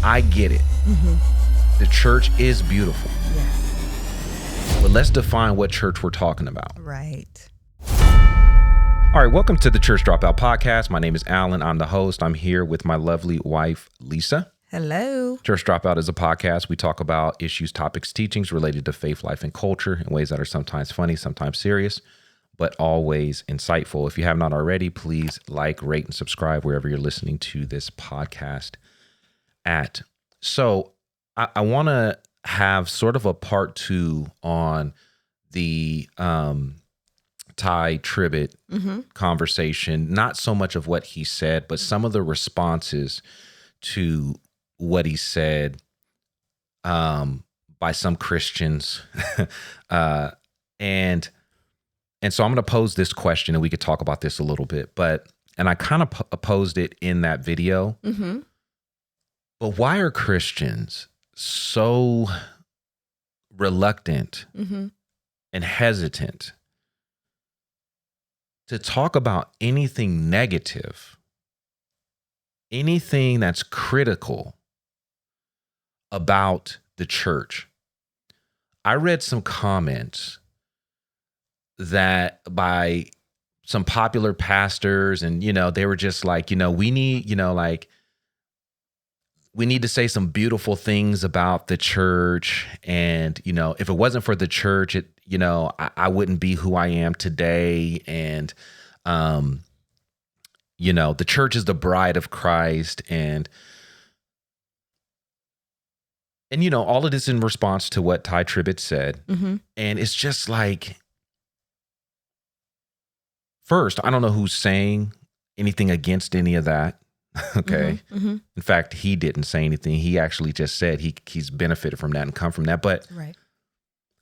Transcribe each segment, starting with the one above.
I get it. The church is beautiful. Yes. But let's define what church we're talking about. Right. All right, welcome to the Church Dropout podcast. My name is Alan. I'm the host. I'm here with my lovely wife, Lisa. Hello. Church Dropout is a podcast. We talk about issues, topics, teachings related to faith, life, and culture in ways that are sometimes funny, sometimes serious, but always insightful. If you have not already, please like, rate, and subscribe wherever you're listening to this podcast at. So I want to have sort of a part 2 on the Ty Tribbett conversation, not so much of what he said, but some of the responses to what he said by some Christians. And so I'm going to pose this question and we could talk about this a little bit, and I kind of posed it in that video. But why are Christians so reluctant and hesitant to talk about anything negative, anything that's critical about the church? I read some comments that by some popular pastors, and, they were just like, we need, we need to say some beautiful things about the church. And, if it wasn't for the church, I wouldn't be who I am today. And, the church is the bride of Christ. And all of this in response to what Ty Tribbett said. And it's just like, first, I don't know who's saying anything against any of that. Okay. In fact, he didn't say anything. He actually just said he's benefited from that and come from that. But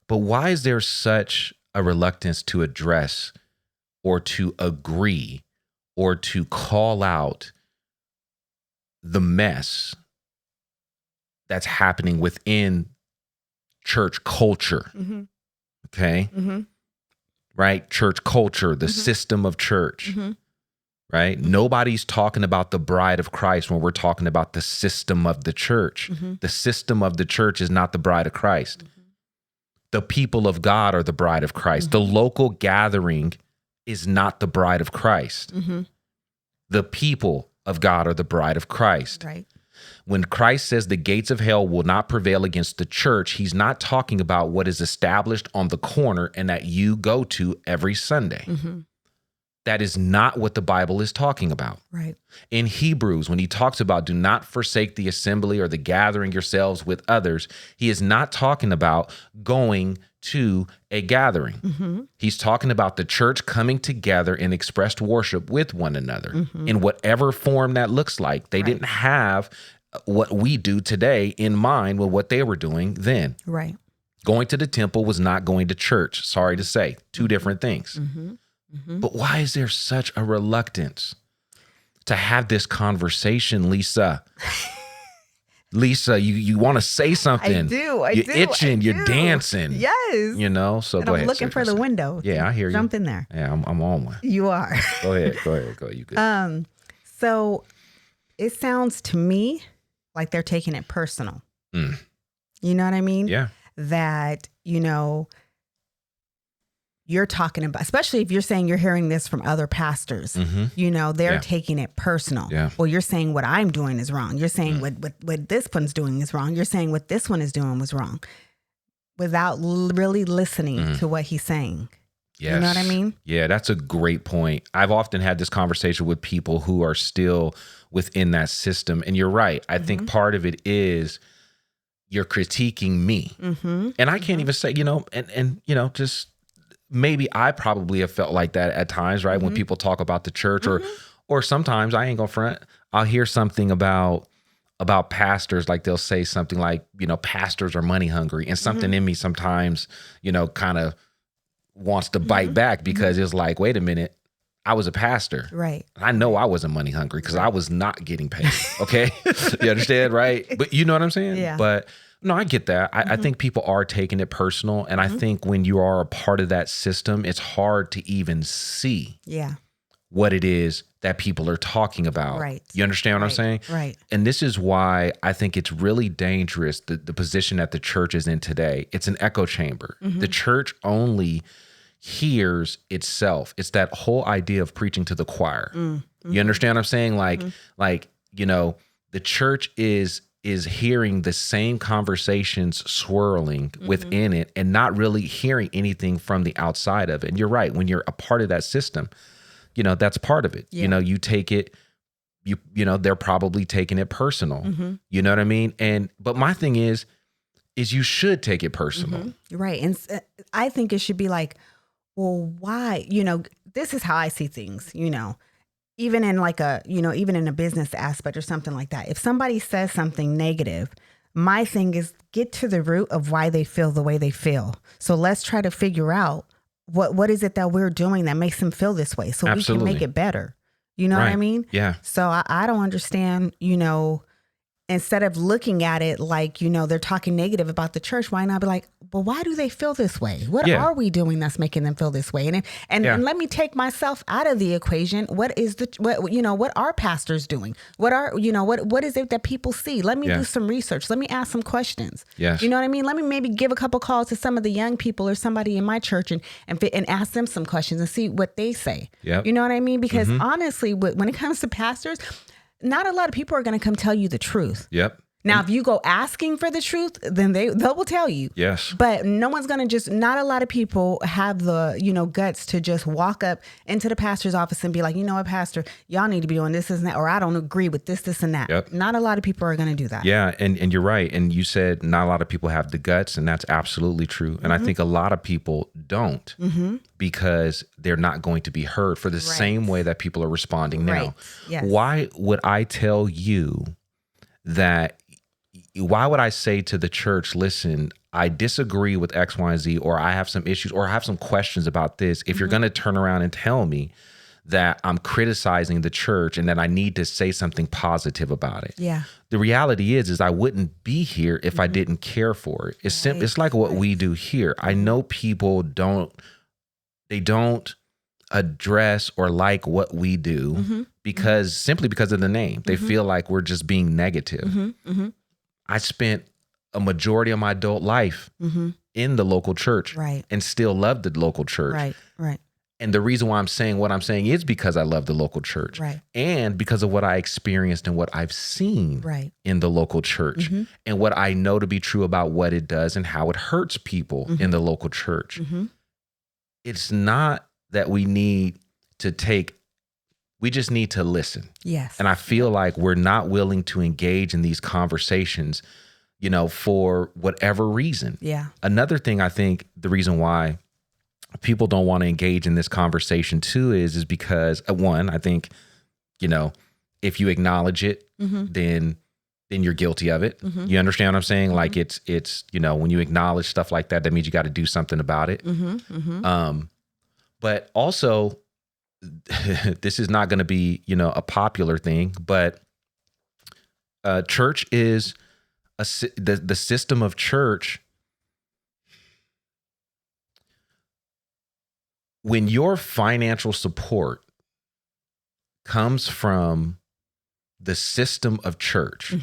why is there such a reluctance to address or to agree or to call out the mess that's happening within church culture? Okay. Right? Church culture, the system of church. Right? Nobody's talking about the bride of Christ when we're talking about the system of the church. The system of the church is not the bride of Christ. The people of God are the bride of Christ. The local gathering is not the bride of Christ. The people of God are the bride of Christ. Right. When Christ says the gates of hell will not prevail against the church, he's not talking about what is established on the corner and that you go to every Sunday. That is not what the Bible is talking about. Right. In Hebrews, when he talks about do not forsake the assembly or the gathering yourselves with others, he is not talking about going to a gathering. He's talking about the church coming together in expressed worship with one another in whatever form that looks like. They didn't have what we do today in mind with what they were doing then. Right. Going to the temple was not going to church. Sorry to say, two different things. But why is there such a reluctance to have this conversation, Lisa? Lisa, you want to say something. I do. You're itching. You're dancing. Yes. So and go I'm ahead. looking for the window. Yeah, I hear you. Jump in there. Yeah, I'm on one. You are. Go ahead. Go. You good. So it sounds to me like they're taking it personal. You know what I mean? Yeah. That, you're talking about, especially if you're saying you're hearing this from other pastors, they're taking it personal. Yeah. Well, you're saying what I'm doing is wrong. You're saying what this one's doing is wrong. You're saying what this one is doing was wrong without really listening to what he's saying. Yes. You know what I mean? Yeah, that's a great point. I've often had this conversation with people who are still within that system. And you're right. I think part of it is you're critiquing me. And I can't even say, just maybe I probably have felt like that at times, right? When people talk about the church or sometimes I ain't gonna front, I'll hear something about pastors, like they'll say something like, pastors are money hungry, and something in me sometimes, kind of wants to bite back because it's like, wait a minute, I was a pastor. Right. I know I wasn't money hungry because I was not getting paid. Okay. You understand? Right. But you know what I'm saying? Yeah. But no, I get that. I think people are taking it personal. And I think when you are a part of that system, it's hard to even see what it is that people are talking about. Right. You understand what I'm saying? Right. And this is why I think it's really dangerous, the position that the church is in today. It's an echo chamber. The church only hears itself. It's that whole idea of preaching to the choir. You understand what I'm saying? Like, you know, the church is hearing the same conversations swirling within it and not really hearing anything from the outside of it. And you're right. When you're a part of that system, you know, that's part of it. Yeah. You know, you take it, you know, they're probably taking it personal. You know what I mean? But my thing is you should take it personal. Right. And I think it should be like, well, why? You know, this is how I see things, you know. Even in like even in a business aspect or something like that. If somebody says something negative, my thing is get to the root of why they feel the way they feel. So let's try to figure out what is it that we're doing that makes them feel this way so Absolutely. we can make it better. You know what I mean? Yeah. So I don't understand, you know, instead of looking at it like, you know, they're talking negative about the church, why not be like, well, why do they feel this way? What are we doing that's making them feel this way? And let me take myself out of the equation. What are pastors doing? What is it that people see? Let me do some research. Let me ask some questions. Yes. You know what I mean? Let me maybe give a couple calls to some of the young people or somebody in my church and ask them some questions and see what they say. Yep. You know what I mean? Because honestly, when it comes to pastors, not a lot of people are going to come tell you the truth. Yep. Now, if you go asking for the truth, then they will tell you. Yes. But no one's going to not a lot of people have the, you know, guts to just walk up into the pastor's office and be like, you know what, pastor, y'all need to be doing this and that, or I don't agree with this and that. Yep. Not a lot of people are going to do that. Yeah. And you're right. And you said not a lot of people have the guts, and that's absolutely true. And I think a lot of people don't because they're not going to be heard for the same way that people are responding now. Right. Yes. Why would I tell you that? Why would I say to the church, listen, I disagree with X, Y, and Z, or I have some issues, or I have some questions about this, if you're going to turn around and tell me that I'm criticizing the church and that I need to say something positive about it? Yeah. The reality is I wouldn't be here if I didn't care for it. It's simple. It's like what we do here. I know people don't address or like what we do simply because of the name. They feel like we're just being negative. I spent a majority of my adult life in the local church and still love the local church. Right. And the reason why I'm saying what I'm saying is because I love the local church and because of what I experienced and what I've seen in the local church and what I know to be true about what it does and how it hurts people in the local church. It's not that we need to we just need to listen. Yes. And I feel like we're not willing to engage in these conversations, you know, for whatever reason. Yeah. Another thing I think the reason why people don't want to engage in this conversation too is because one, I think, you know, if you acknowledge it, then you're guilty of it. You understand what I'm saying? Like it's, you know, when you acknowledge stuff like that, that means you got to do something about it. But also, this is not going to be, you know, a popular thing, but church is the system of church. When your financial support comes from the system of church,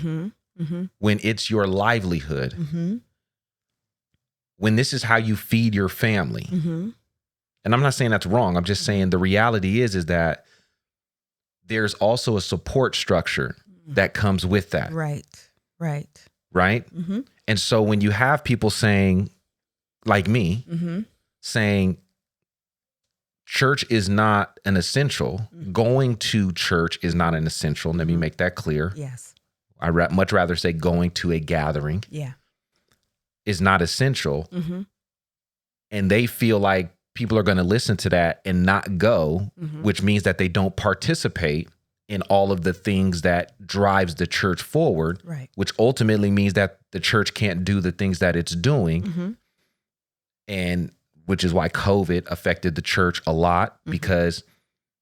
when it's your livelihood, when this is how you feed your family, and I'm not saying that's wrong. I'm just saying the reality is that there's also a support structure that comes with that. Right. And so when you have people saying, like me, saying church is not an essential, going to church is not an essential. Let me make that clear. Yes. I'd much rather say going to a gathering is not essential. And they feel like people are going to listen to that and not go, which means that they don't participate in all of the things that drives the church forward, which ultimately means that the church can't do the things that it's doing. And which is why COVID affected the church a lot because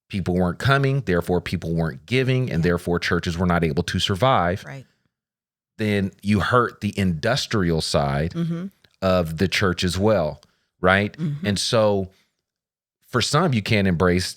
people weren't coming, therefore people weren't giving, and therefore churches were not able to survive. Then you hurt the industrial side of the church as well. Right. And so for some, you can't embrace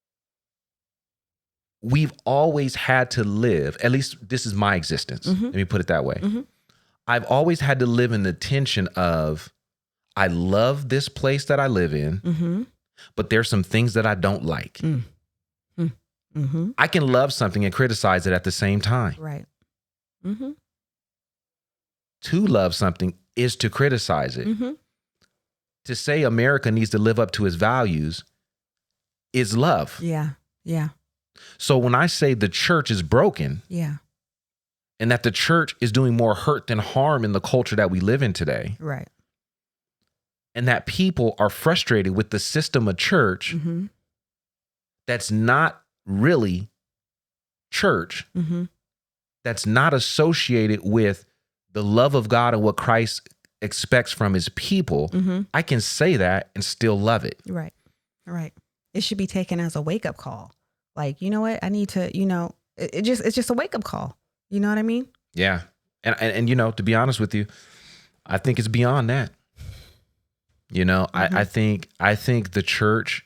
we've always had to live, at least this is my existence. Let me put it that way. I've always had to live in the tension of, I love this place that I live in, but there's some things that I don't like. I can love something and criticize it at the same time. Right. To love something is to criticize it. To say America needs to live up to its values is love. Yeah. So when I say the church is broken, and that the church is doing more hurt than harm in the culture that we live in today, right, and that people are frustrated with the system of church that's not really church, that's not associated with the love of God and what Christ expects from his people, I can say that and still love it. Right. It should be taken as a wake-up call. Like, you know what? I need to, it's just a wake-up call. You know what I mean? Yeah. And to be honest with you, I think it's beyond that. I think the church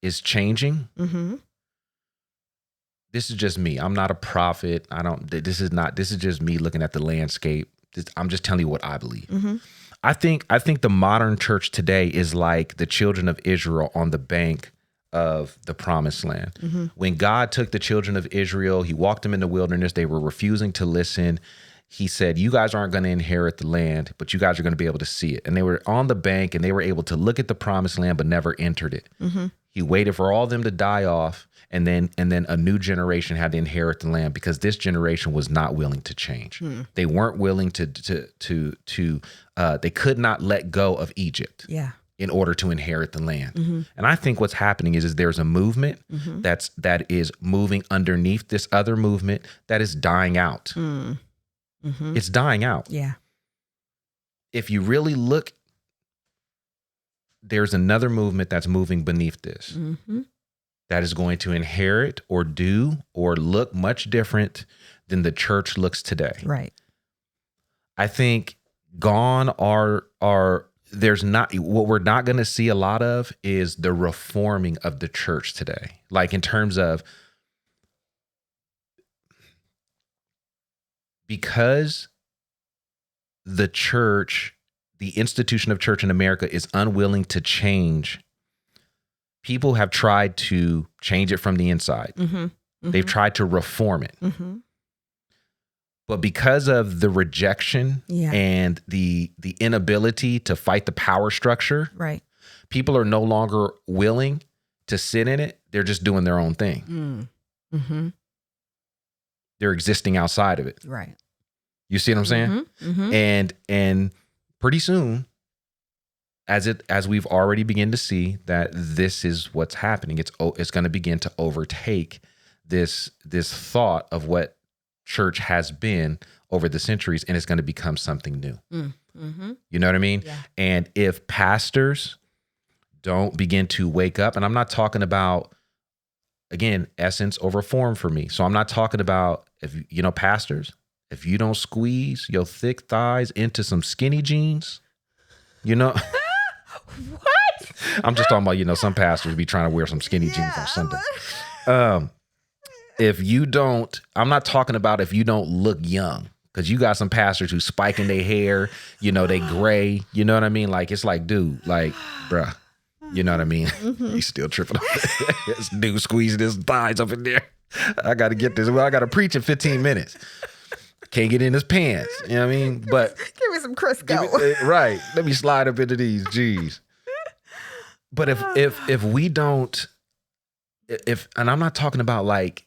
is changing. This is just me. I'm not a prophet. This is just me looking at the landscape. I'm just telling you what I believe. I think the modern church today is like the children of Israel on the bank of the promised land. When God took the children of Israel, he walked them in the wilderness. They were refusing to listen. He said, you guys aren't going to inherit the land, but you guys are going to be able to see it. And they were on the bank and they were able to look at the promised land, but never entered it. He waited for all of them to die off. And then a new generation had to inherit the land because this generation was not willing to change. They weren't willing they could not let go of Egypt. In order to inherit the land. And I think what's happening is there's a movement that is moving underneath this other movement that is dying out. It's dying out. Yeah. If you really look, there's another movement that's moving beneath this that is going to inherit or do or look much different than the church looks today. Right. I think gone are there's not, what we're not going to see a lot of is the reforming of the church today. Like in terms of, because the church, the institution of church in America is unwilling to change, people have tried to change it from the inside. They've tried to reform it. But because of the rejection and the inability to fight the power structure, right, people are no longer willing to sit in it. They're just doing their own thing. They're existing outside of it. Right. You see what I'm saying? And pretty soon, as we've already begun to see that this is what's happening, it's going to begin to overtake this thought of what church has been over the centuries, and it's going to become something new. You know what I mean? Yeah. And if pastors don't begin to wake up, and I'm not talking about, again, essence over form for me. So I'm not talking about, pastors, if you don't squeeze your thick thighs into some skinny jeans, What? I'm just talking about, some pastors be trying to wear some skinny jeans on Sunday. I'm not talking about if you don't look young, because you got some pastors who spiking their hair, they gray, you know what I mean? Like, it's like, dude, like, bruh, you know what I mean? He's still tripping on this dude squeezing his thighs up in there. I got to get this. Well, I got to preach in 15 minutes. Can't get in his pants. You know what I mean? But give me some Crisco. Right. Let me slide up into these. Jeez. But if we don't, and I'm not talking about like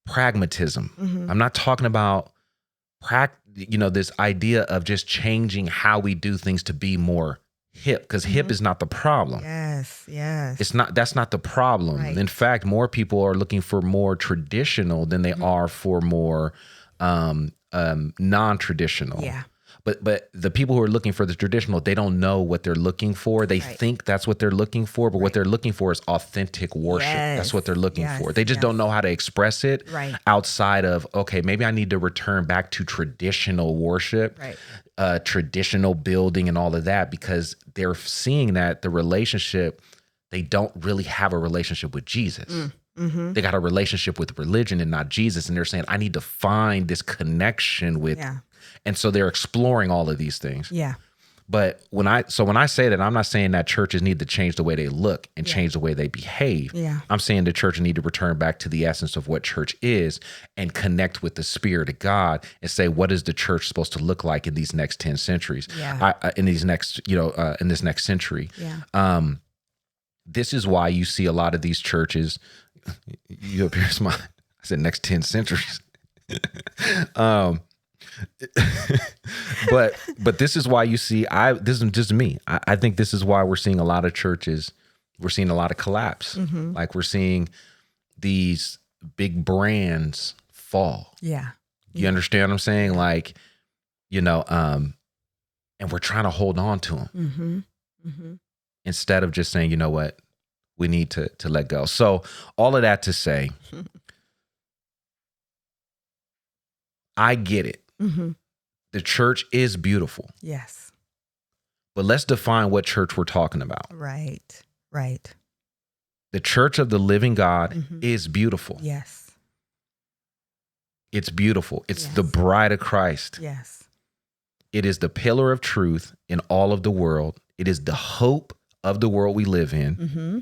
pragmatism. I'm not talking about this idea of just changing how we do things to be more hip, because hip is not the problem. Yes. That's not the problem. Right. In fact, more people are looking for more traditional than they are for more non-traditional. Yeah. But the people who are looking for the traditional, they don't know what they're looking for. They think that's what they're looking for, but what they're looking for is authentic worship. Yes. That's what they're looking for. They just don't know how to express it outside of, okay, maybe I need to return back to traditional worship, traditional building and all of that, because they're seeing that the relationship, they don't really have a relationship with Jesus. Mm-hmm. They got a relationship with religion and not Jesus. And they're saying, I need to find this connection with. Yeah. And so they're exploring all of these things. Yeah. But when I say that, I'm not saying that churches need to change the way they look and change the way they behave. Yeah. I'm saying the church need to return back to the essence of what church is and connect with the Spirit of God and say, what is the church supposed to look like in these next 10 centuries? Yeah. In this next century. Yeah. This is why you see a lot of these churches. You up here smiling. I said next 10 centuries. But this is why you see, this is just me. I think this is why we're seeing a lot of churches, we're seeing a lot of collapse. Mm-hmm. Like we're seeing these big brands fall. Yeah. You understand what I'm saying? Like, and we're trying to hold on to them. Mm-hmm. Mm-hmm. Instead of just saying, you know what, we need to let go. So all of that to say, I get it. Mm-hmm. The church is beautiful. Yes. But let's define what church we're talking about. Right. Right. The church of the living God is beautiful. Yes. It's beautiful. It's the bride of Christ. Yes. It is the pillar of truth in all of the world. It is the hope of the world we live in. Mm-hmm.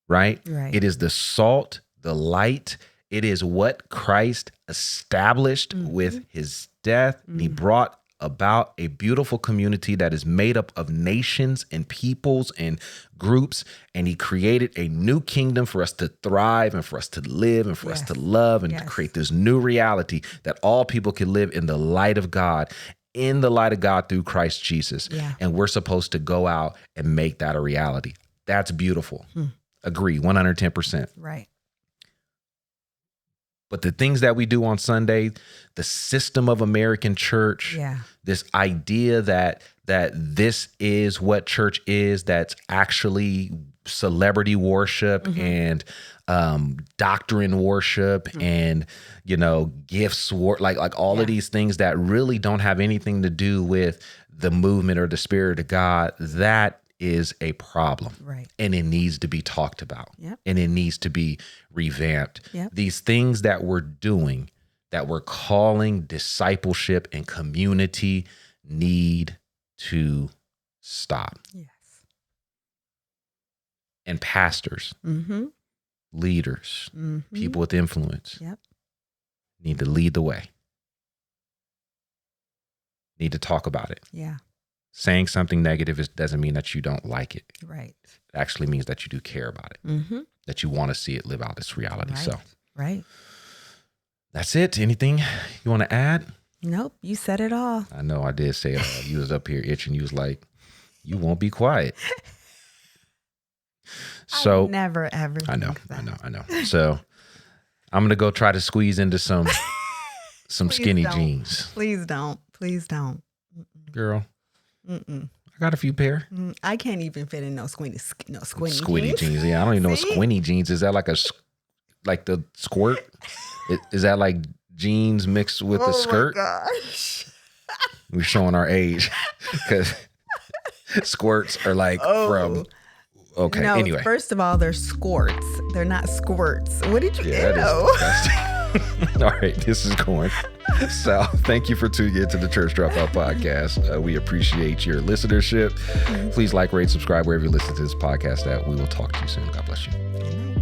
Right? Right. It is the salt, the light. It is what Christ established with his death. And he brought about a beautiful community that is made up of nations and peoples and groups. And he created a new kingdom for us to thrive and for us to live and for us to love and to create this new reality that all people can live in the light of God, in the light of God through Christ Jesus. Yeah. And we're supposed to go out and make that a reality. That's beautiful. Agree, 110%. Right. But the things that we do on Sunday, the system of American church, this idea that this is what church is, that's actually celebrity worship and doctrine worship and gifts, like all of these things that really don't have anything to do with the movement or the Spirit of God, that is a problem. Right. And it needs to be talked about. Yep. And it needs to be revamped. Yep. These things that we're doing, that we're calling discipleship and community, need to stop. Yes. And pastors, leaders, people with influence need to lead the way. Need to talk about it. Yeah. Saying something negative doesn't mean that you don't like it. Right. It actually means that you do care about it, that you want to see it live out this reality. Right. So that's it. Anything you want to add? Nope. You said it all. I know I did say it all. You was up here itching. You was like, you won't be quiet. So I never, ever. I know. So I'm going to go try to squeeze into some skinny jeans. Please don't. Please don't. Girl. I got a few pair. I can't even fit in no squinty jeans. Yeah, I don't even know what squinty jeans. Is that like the squirt? Is that like jeans mixed with the skirt? Oh my gosh. We're showing our age because squirts are like from. Okay. No, anyway, first of all, they're squirts. They're not squirts. What did you That is disgusting. All right, this is going. So thank you for tuning in to the Church Dropout podcast. We appreciate your listenership. Please like, rate, subscribe wherever you listen to this podcast. That we will talk to you soon. God bless you. Good night.